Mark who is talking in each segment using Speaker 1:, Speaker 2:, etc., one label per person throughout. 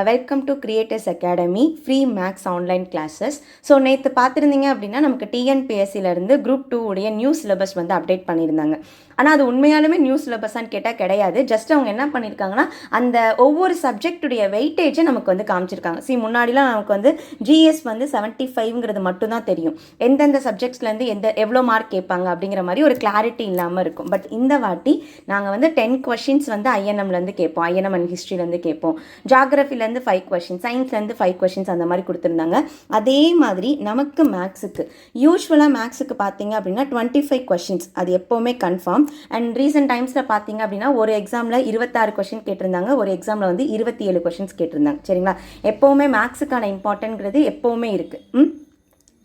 Speaker 1: Welcome to creators academy free max online classes. So நேற்று பார்த்துருந்தீங்க அப்படின்னா நமக்கு டிஎன்பிஎஸ்சிலேருந்து குரூப் 2 உடைய நியூ சிலபஸ் வந்து அப்டேட் பண்ணியிருந்தாங்க. ஆனால் அது உண்மையாலுமே நியூ சிலபஸான்னு கேட்டால் கிடையாது. ஜஸ்ட் அவங்க என்ன பண்ணியிருக்காங்கன்னா அந்த ஒவ்வொரு சப்ஜெக்டுடைய வெயிட்டேஜை நமக்கு வந்து காமிச்சிருக்காங்க. முன்னாடிலாம் நமக்கு வந்து ஜிஎஸ் வந்து 75ங்கிறது மட்டும்தான் தெரியும், எந்தெந்த சப்ஜெக்ட்ஸ்லேருந்து எவ்வளோ மார்க் கேட்பாங்க அப்படிங்கிற மாதிரி ஒரு கிளாரிட்டி இல்லாமல் இருக்கும். பட் இந்த வாட்டி நாங்கள் வந்து 10 கொஷின்ஸ் வந்து ஐஎன்எம்லேருந்து கேட்போம், ஐஎன்எம் அண்ட் ஹிஸ்ட்ரிலேருந்து கேட்போம், ஜாகிரஃபிலேருந்து 5 கொஷின்ஸ், சயின்ஸ்லேருந்து 5 கொஷின்ஸ் அந்த மாதிரி கொடுத்துருந்தாங்க. அதே மாதிரி நமக்கு மேக்ஸுக்கு யூஸ்வலாக மேக்ஸுக்கு பார்த்தீங்க அப்படின்னா 25 கொஷின்ஸ் அது எப்போவுமே கன்ஃபார்ம். அண்ட் ரீசெண்ட் டைம்ஸில் பார்த்தீங்க அப்படின்னா ஒரு எக்ஸாமில் 26 கொஷின் கேட்டிருந்தாங்க, ஒரு எக்ஸாமில் வந்து 27 கொஷின்ஸ் கேட்டிருந்தாங்க. சரிங்களா, எப்போவுமே மேக்ஸுக்கான இம்பார்ட்டன்ட்ங்கிறது எப்போவுமே இருக்குது.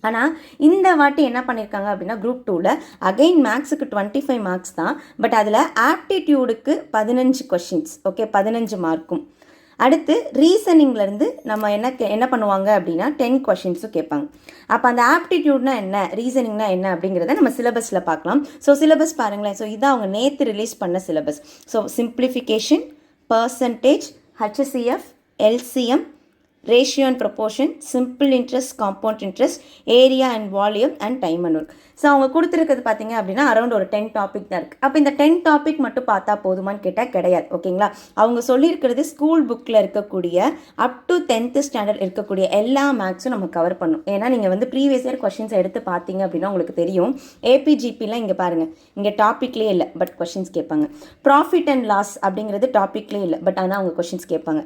Speaker 1: ஆனால் இந்த வாட்டி என்ன பண்ணியிருக்காங்க அப்படின்னா குரூப் 2ல் அகைன் மேக்ஸுக்கு 25 மார்க்ஸ் தான், பட் அதில் ஆப்டிடியூடுக்கு 15 கொஷின்ஸ், ஓகே, 15 மார்க்கும். அடுத்து ரீசனிங்லேருந்து நம்ம என்ன பண்ணுவாங்க அப்படின்னா 10 கொஷின்ஸும் கேட்பாங்க. அப்போ அந்த ஆப்டிடியூட்னா என்ன, ரீசனிங்னா என்ன அப்படிங்கிறத நம்ம சிலபஸில் பார்க்கலாம். ஸோ சிலபஸ் பாருங்களேன். ஸோ இதான் அவங்க நேற்று ரிலீஸ் பண்ண syllabus. So simplification, percentage, HCF, LCM, ratio and proportion, simple interest, compound interest, area and volume and time and work. So அவங்க கொடுத்துருக்கிறது பார்த்தீங்க அப்படின்னா அரௌண்ட் ஒரு 10 டாபிக் தான் இருக்குது. அப்போ இந்த 10 டாபிக் மட்டும் பார்த்தா போதுமான்னு கேட்டால் கிடையாது. ஓகேங்களா, அவங்க சொல்லியிருக்கிறது ஸ்கூல் புக்கில் இருக்கக்கூடிய அப் டு 10th ஸ்டாண்டர்ட் இருக்கக்கூடிய எல்லா மேக்ஸும் நம்ம கவர் பண்ணும். ஏன்னா நீங்கள் வந்து ப்ரீவியஸ் இயர் கொஷின்ஸ் எடுத்து பார்த்தீங்க அப்படின்னா உங்களுக்கு தெரியும், ஏபிஜிபிலாம் இங்கே பாருங்கள், இங்கே டாப்பிக்லேயே இல்லை பட் கொஷின்ஸ் கேட்பாங்க. ப்ராஃபிட் அண்ட் லாஸ் அப்படிங்கிறது டாப்பிக்லேயே இல்லை, பட் ஆனால் அவங்க கொஷின்ஸ் கேட்பாங்க.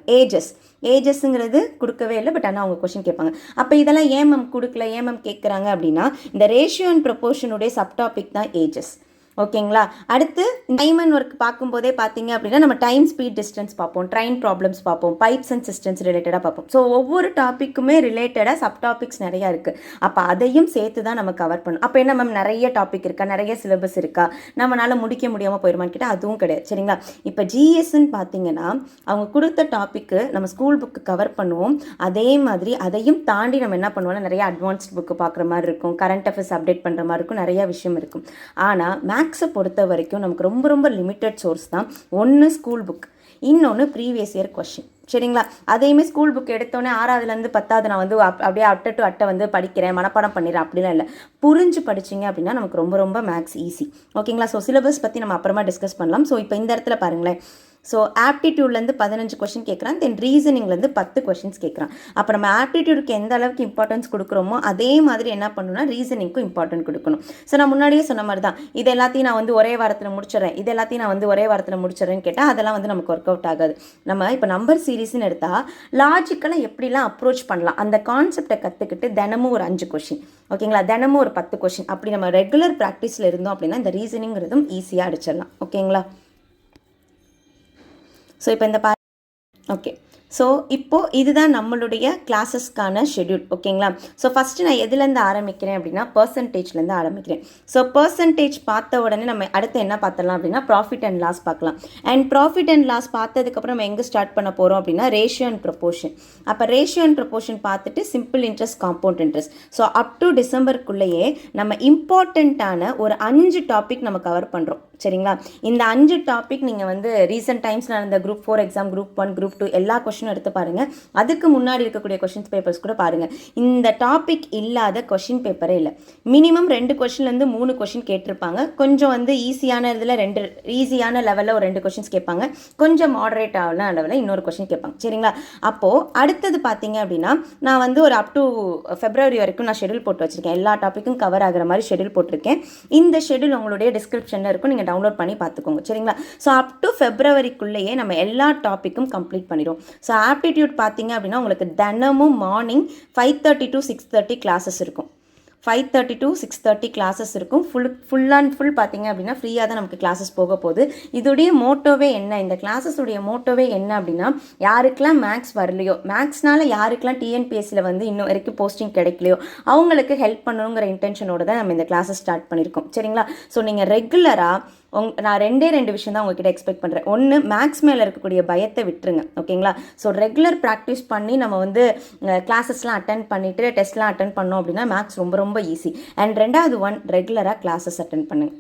Speaker 1: ஏஜஸ்ங்கிறது கொடுக்கவே இல்லை, பட் ஆனால் அவங்க கொஷின் கேட்பாங்க. அப்போ இதெல்லாம் ஏன் மேம் கொடுக்கல, ஏன் மேம் கேட்குறாங்க அப்படின்னா இந்த ரேஷியோ அண்ட் ப்ரொபோர்ஷனுடைய சப்டாபிக் தான் ஏஜஸ். ஓகேங்களா, அடுத்து டைம் அண்ட் ஒர்க் பார்க்கும்போதே பார்த்தீங்க அப்படின்னா நம்ம டைம், ஸ்பீட், டிஸ்டன்ஸ் பார்ப்போம், ட்ரெயின் ப்ராப்ளம்ஸ் பார்ப்போம், பைப்ஸ் அண்ட் சிஸ்டம்ஸ் ரிலேட்டடாக பார்ப்போம். ஸோ ஒவ்வொரு டாப்பிக்குமே ரிலேட்டடாக சப்டாபிக்ஸ் நிறையா இருக்குது. அப்போ அதையும் சேர்த்து தான் நம்ம கவர் பண்ணணும். அப்போ என்ன மேம் நிறைய டாபிக் இருக்கா, நிறைய சிலபஸ் இருக்கா, நம்மளால் முடிக்க முடியாமல் போயிடுமான்னு கேட்டால் அதுவும் கிடையாது. சரிங்களா, இப்போ ஜிஎஸ்ன்னு பார்த்தீங்கன்னா அவங்க கொடுத்த டாப்பிக்கு நம்ம ஸ்கூல் புக்கு கவர் பண்ணுவோம். அதே மாதிரி அதையும் தாண்டி நம்ம என்ன பண்ணுவோம்னா நிறைய அட்வான்ஸ்ட் புக்கு பார்க்குற மாதிரி இருக்கும், கரண்ட் அஃபேர்ஸ் அப்டேட் பண்ணுற மாதிரி இருக்கும், நிறைய விஷயம் இருக்கும். ஆனால் மேக்ஸை பொறுத்த வரைக்கும் நமக்கு ரொம்ப ரொம்ப லிமிட்டட் சோர்ஸ் தான். ஒன்று ஸ்கூல் புக், இன்னொன்று ப்ரீவியஸ் இயர் கொஷின். சரிங்களா, அதையுமே ஸ்கூல் புக் எடுத்தோடனே 6ஆவதுலேருந்து 10ஆவது நான் வந்து அப்படியே அட்டை டு அட்டை வந்து படிக்கிறேன், மனப்பாடம் பண்ணிடுறேன் அப்படிலாம் இல்லை. புரிஞ்சு படிச்சிங்க அப்படின்னா நமக்கு ரொம்ப ரொம்ப மேக்ஸ் ஈஸி. ஓகேங்களா, ஸோ சிலபஸ் பற்றி நம்ம அப்புறமா டிஸ்கஸ் பண்ணலாம். ஸோ இப்போ இந்த இடத்துல பாருங்களேன், ஸோ ஆப்டிடியூட்லேருந்து 15 கொஷின் கேட்குறான், தென் ரீசனிங்லேருந்து 10 கொஷின்ஸ் கேட்குறான். அப்போ நம்ம ஆப்டிடியூடுக்கு எந்த அளவுக்கு இம்பார்ட்டன்ஸ் கொடுக்குறோமோ அதே மாதிரி என்ன பண்ணணும்னா ரீசனிங்க்கும் இம்பார்ட்டன்ட் கொடுக்கணும். ஸோ நான் முன்னாடியே சொன்ன மாதிரி தான், இது எல்லாத்தையும் நான் வந்து ஒரே வாரத்தில் முடிச்சிடறேன், இது எல்லாத்தையும் நான் வந்து ஒரே வாரத்தில் முடிச்சிடறேன்னு கேட்டால் அதெல்லாம் வந்து நமக்கு ஒர்க் அவுட் ஆகாது. நம்ம இப்போ நம்பர் சீரீஸ்ன்னு எடுத்தால் லாஜிக்கலாக எப்படிலாம் அப்ரோச் பண்ணலாம் அந்த கான்செப்டை கற்றுக்கிட்டு தினமும் ஒரு 5 கொஷின், ஓகேங்களா, தினமும் ஒரு 10 கொஷின், அப்படி நம்ம ரெகுலர் ப்ராக்டிஸில் இருந்தோம் அப்படின்னா இந்த ரீசனிங்கிறதும் ஈஸியாக அடிச்சிடலாம். ஓகேங்களா, ஸோ இப்போ இந்த ஓகே, ஸோ இப்போது இதுதான் நம்மளுடைய கிளாஸஸ்க்கான ஷெட்யூல். ஓகேங்களா, ஸோ ஃபஸ்ட்டு நான் எதுலேருந்து ஆரம்பிக்கிறேன் அப்படின்னா பர்சன்டேஜ்லேருந்து ஆரம்பிக்கிறேன். ஸோ பர்சன்டேஜ் பார்த்த உடனே நம்ம அடுத்து என்ன பார்த்துடலாம் அப்படின்னா ப்ராஃபிட் அண்ட் லாஸ் பார்க்கலாம். அண்ட் ப்ராஃபிட் அண்ட் லாஸ் பார்த்ததுக்கப்புறம் நம்ம எங்கே ஸ்டார்ட் பண்ண போகிறோம் அப்படின்னா ரேஷியோ அண்ட் ப்ரொபோர்ஷன். அப்போ ரேஷியோ அண்ட் ப்ரொபோர்ஷன் பார்த்துட்டு simple interest, compound interest. So up to டிசம்பருக்குள்ளேயே நம்ம இம்பார்ட்டண்ட்டான ஒரு 5 டாபிக் நம்ம கவர் பண்ணுறோம். சரிங்களா, இந்த 5 டாபிக் நீங்கள் வந்து ரீசெண்ட் டைம்ஸ் நடந்த குரூப் 4 எக்ஸாம், குரூப் 1, குரூப் 2 எல்லா கொஷினும் எடுத்து பாருங்கள். அதுக்கு முன்னாடி இருக்கக்கூடிய கொஷின்ஸ் பேப்பர்ஸ் கூட பாருங்கள். இந்த டாபிக் இல்லாத கொஷின் பேப்பரே இல்லை. மினிமம் 2 கொஷின்லேருந்து 3 கொஷின் கேட்டிருப்பாங்க. கொஞ்சம் வந்து ஈஸியான இதில் ஈஸியான லெவலில் ஒரு 2 கொஷின்ஸ் கேட்பாங்க, கொஞ்சம் மாடரேட் ஆகலாம் லெவலில் இன்னொரு கொஷின் கேட்பாங்க. சரிங்களா, அப்போது அடுத்தது பார்த்தீங்க அப்படின்னா நான் வந்து ஒரு அப் டு ஃபெப்ரவரி வரைக்கும் நான் ஷெடியூல் போட்டு வச்சுருக்கேன், எல்லா டாப்பிக்கும் கவர் ஆகிற மாதிரி ஷெடியூல் போட்டிருக்கேன். இந்த ஷெடியூல் உங்களுடைய டிஸ்கிரிப்ஷனில் இருக்கும், நீங்கள் டவுன்லோட் பண்ணி பார்த்துக்கோங்க. சரிங்களா, ஸோ அப் டு ஃபெப்ரவரிக்குள்ளேயே நம்ம எல்லா டாப்பிக்கும் கம்ப்ளீட் பண்ணிடுவோம். ஸோ ஆப்டிடியூட் பார்த்தீங்க அப்படின்னா உங்களுக்கு தினமும் மார்னிங் 5:30 to 6:30 கிளாஸஸ் இருக்கும். 5:30 to 6:30 கிளாஸஸ் இருக்கும். ஃபுல் அண்ட் ஃபுல் பார்த்தீங்க அப்படின்னா ஃப்ரீயாக தான் நமக்கு கிளாஸஸ் போக போகுது. இதோடைய மோட்டோவே என்ன, இந்த கிளாஸஸுடைய மோட்டோவே என்ன அப்படின்னா யாருக்கெல்லாம் மேக்ஸ் வரலையோ, மேக்ஸ்னால யாருக்கெல்லாம் டிஎன்பிஎஸ்சியில் வந்து இன்னும் வரைக்கும் போஸ்டிங் கிடைக்கலையோ அவங்களுக்கு ஹெல்ப் பண்ணணுங்கிற இன்டென்ஷனோடு தான் நம்ம இந்த கிளாஸஸ் ஸ்டார்ட் பண்ணியிருக்கோம். சரிங்களா, ஸோ நீங்கள் ரெகுலராக நான் 2 விஷயம் தான் உங்ககிட்ட எக்ஸ்பெக்ட் பண்ணுறேன். ஒன்று, மேக்ஸ் மேலே இருக்கக்கூடிய பயத்தை விட்டுருங்க. ஓகேங்களா, ஸோ ரெகுலர் ப்ராக்டிஸ் பண்ணி நம்ம வந்து கிளாஸஸ்லாம் அட்டன் பண்ணிவிட்டு டெஸ்ட்லாம் அட்டன் பண்ணோம் அப்படின்னா மேக்ஸ் ரொம்ப ரொம்ப ஈஸி. அண்ட் 2வது ரெகுலராக கிளாஸஸ் அட்டன் பண்ணுங்க.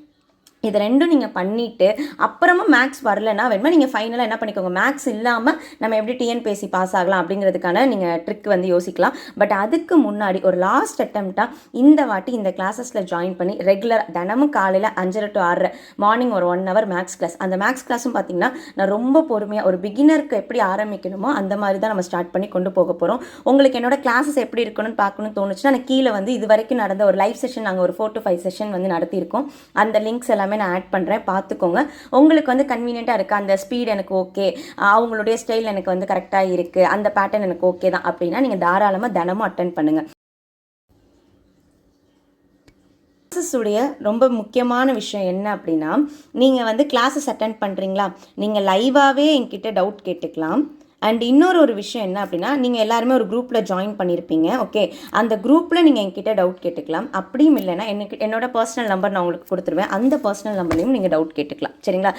Speaker 1: இது ரெண்டும் நீங்கள் பண்ணிவிட்டு அப்புறமா மேக்ஸ் வரலன்னா வேணுமா நீங்கள் ஃபைனலாக என்ன பண்ணிக்கோங்க, மேக்ஸ் இல்லாமல் நம்ம எப்படி டிஎன்பிஎஸ்சி பாஸ் ஆகலாம் அப்படிங்கிறதுக்கான நீங்கள் ட்ரிக் வந்து யோசிக்கலாம். பட் அதுக்கு முன்னாடி ஒரு லாஸ்ட் அட்டெம்ப்டாக இந்த வாட்டி இந்த கிளாஸஸில் ஜாயின் பண்ணி ரெகுலர் தினமும் காலையில் 5:30 to 6:30 மார்னிங் ஒரு 1 hour மேக்ஸ் கிளாஸ். அந்த மேக்ஸ் கிளாஸும் பார்த்தீங்கன்னா நான் ரொம்ப பொறுமையாக ஒரு பிகினருக்கு எப்படி ஆரம்பிக்கணுமோ அந்த மாதிரி தான் நம்ம ஸ்டார்ட் பண்ணி கொண்டு போக போகிறோம். உங்களுக்கு என்னோட கிளாஸஸ் எப்படி இருக்கணும்னு பார்க்கணும்னு தோணுச்சுன்னா நான் கீழே வந்து இது வரைக்கும் நடந்த ஒரு லைவ் செஷன் நாங்கள் ஒரு 4 to 5 செஷன் வந்து நடத்தியிருக்கோம். அந்த லிங்க்ஸ் எல்லாமே நான் ஆட் பண்ணுறேன், பார்த்துக்கோங்க. உங்களுக்கு வந்து கன்வீனியண்ட்டாக இருக்குது, அந்த ஸ்பீட் எனக்கு ஓகே, அவங்களுடைய ஸ்டைல் எனக்கு வந்து கரெக்டாக இருக்குது, அந்த பேட்டர்ன் எனக்கு ஓகே தான் அப்படின்னா நீங்கள் தாராளமாக தினமும் அட்டென்ட் பண்ணுங்கள். கிளாஸஸுடைய ரொம்ப முக்கியமான விஷயம் என்ன அப்படின்னா, நீங்கள் வந்து கிளாஸஸ் அட்டென்ட் பண்ணுறீங்களா, நீங்கள் லைவாகவே என்கிட்ட டவுட் கேட்டுக்கலாம். அண்ட் இன்னொரு விஷயம் என்ன அப்படின்னா, நீங்கள் எல்லாருமே ஒரு குரூப்பில் ஜாயின் பண்ணியிருப்பீங்க. ஓகே, அந்த குரூப்பில் நீங்கள் என்கிட்ட டவுட் கேட்டுக்கலாம். அப்படியும் இல்லைன்னா என்னோட பர்சனல் நம்பர் நான் உங்களுக்கு கொடுத்துருவேன், அந்த பர்சனல் நம்பர்லையும் நீங்கள் டவுட் கேட்டுக்கலாம். சரிங்களா,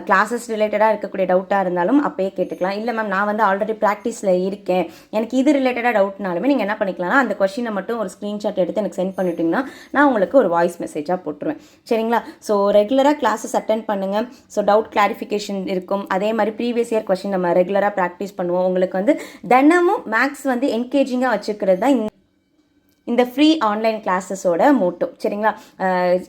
Speaker 1: கிளாஸஸ் ரிலேட்டடாக இருக்கக்கூடிய டவுட்டாக இருந்தாலும் அப்பயே கேட்டுக்கலாம். இல்லை மேம் நான் வந்து ஆல்ரெடி ப்ராக்டிஸில் இருக்கேன், எனக்கு இது ரிலேட்டடாக டவுட்னாலுமே நீங்கள் என்ன பண்ணிக்கலாம்னா அந்த கொஷினை மட்டும் ஒரு ஸ்க்ரீன்ஷாட் எடுத்து எனக்கு சென்ட் பண்ணிட்டீங்கன்னா நான் உங்களுக்கு ஒரு வாய்ஸ் மெசேஜாக போட்டுருவேன். சரிங்களா, ஸோ ரெகுலராக கிளாஸஸ் அட்டென்ட் பண்ணுங்கள். ஸோ டவுட் கிளாரிஃபிகேஷன் இருக்கும். அதே மாதிரி ப்ரீவியஸ் இயர் கொஷின் நம்ம ரெகுலராக ப்ராக்டிஸ் பண்ணுவோம். உங்களுக்கு வந்து தினமும் மேக்ஸ் வந்து என்கேஜிங்காக வச்சுக்கிறது தான் இந்த ஃப்ரீ ஆன்லைன் கிளாஸஸோட மோட்டோ. சரிங்களா,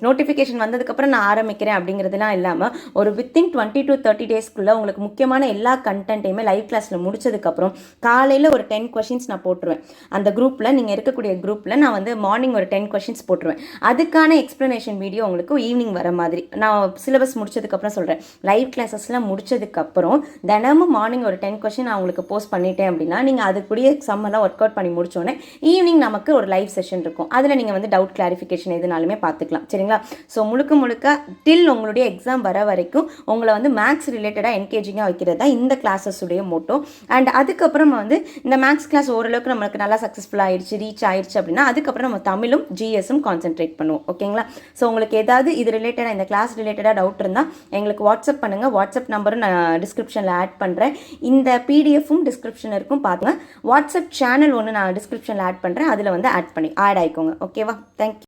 Speaker 1: நோட்டிஃபிகேஷன் வந்ததுக்கப்புறம் நான் ஆரம்பிக்கிறேன் அப்படிங்கிறதுலாம் இல்லாமல் ஒரு வித்தின் 20 to 30 டேஸ்க்குள்ளே உங்களுக்கு முக்கியமான எல்லா கண்டென்ட்டையுமே லைவ் கிளாஸில் முடிச்சதுக்கப்புறம் காலையில் ஒரு 10 கொஷின்ஸ் நான் போட்டுருவேன். அந்த குரூப்பில் நீங்கள் இருக்கக்கூடிய குரூப்பில் நான் வந்து மார்னிங் ஒரு 10 கொஷின்ஸ் போட்டுருவேன். அதுக்கான எக்ஸ்ப்ளனேஷன் வீடியோ உங்களுக்கு ஈவினிங் வர மாதிரி நான் சிலபஸ் முடிச்சதுக்கப்புறம் சொல்கிறேன். லைவ் கிளாஸஸ்லாம் முடிச்சதுக்கப்புறம் தினமும் மார்னிங் ஒரு 10 கொஷின் நான் உங்களுக்கு போஸ்ட் பண்ணிட்டேன் அப்படின்னா நீங்கள் அதுக்குரிய சம்மெல்லாம் ஒர்க் அவுட் பண்ணி முடிச்சோன்னே ஈவினிங் நமக்கு ஒரு லைவ் செஷன் இருக்கும். அதில் நீங்கள் வந்து டவுட் கிளாரிஃபிகேஷன் எதுனாலுமே பார்த்துக்கலாம். சரிங்களா, ஸோ முழுக்க டில் உங்களுடைய எக்ஸாம் வர வரைக்கும் உங்களை வந்து மேக்ஸ் ரிலேட்டடாக என்கேஜிங்காக வைக்கிறது தான் இந்த கிளாஸஸுடைய மோட்டோ. அண்ட் அதுக்கப்புறம் வந்து இந்த மேக்ஸ் கிளாஸ் ஓரளவுக்கு நம்மளுக்கு நல்லா சக்ஸஸ்ஃபுல்லாக ஆயிடுச்சு, ரீச் ஆயிடுச்சு அப்படின்னா அதுக்கப்புறம் நம்ம தமிழும் ஜிஎஸும் கான்சென்ட்ரேட் பண்ணுவோம். ஓகேங்களா, ஸோ உங்களுக்கு ஏதாவது இது ரிலேட்டடாக இந்த கிளாஸ் ரிலேட்டடாக டவுட் இருந்தால் எங்களுக்கு வாட்ஸ்அப் பண்ணுங்கள். வாட்ஸ்அப் நம்பரும் நான் டிஸ்கிரிப்ஷனில் ஆட் பண்ணுறேன். இந்த பிடிஎஃப்பும் டிஸ்கிரிப்ஷனில் இருக்கும், பாருங்க. வாட்ஸ்அப் சேனல் ஒன்று நான் டிஸ்கிரிப்ஷனில் ஆட் பண்ணுறேன், அதில் வந்து ஆட் ஆயிக்கோங்க. ஓகேவா, தேங்க்யூ.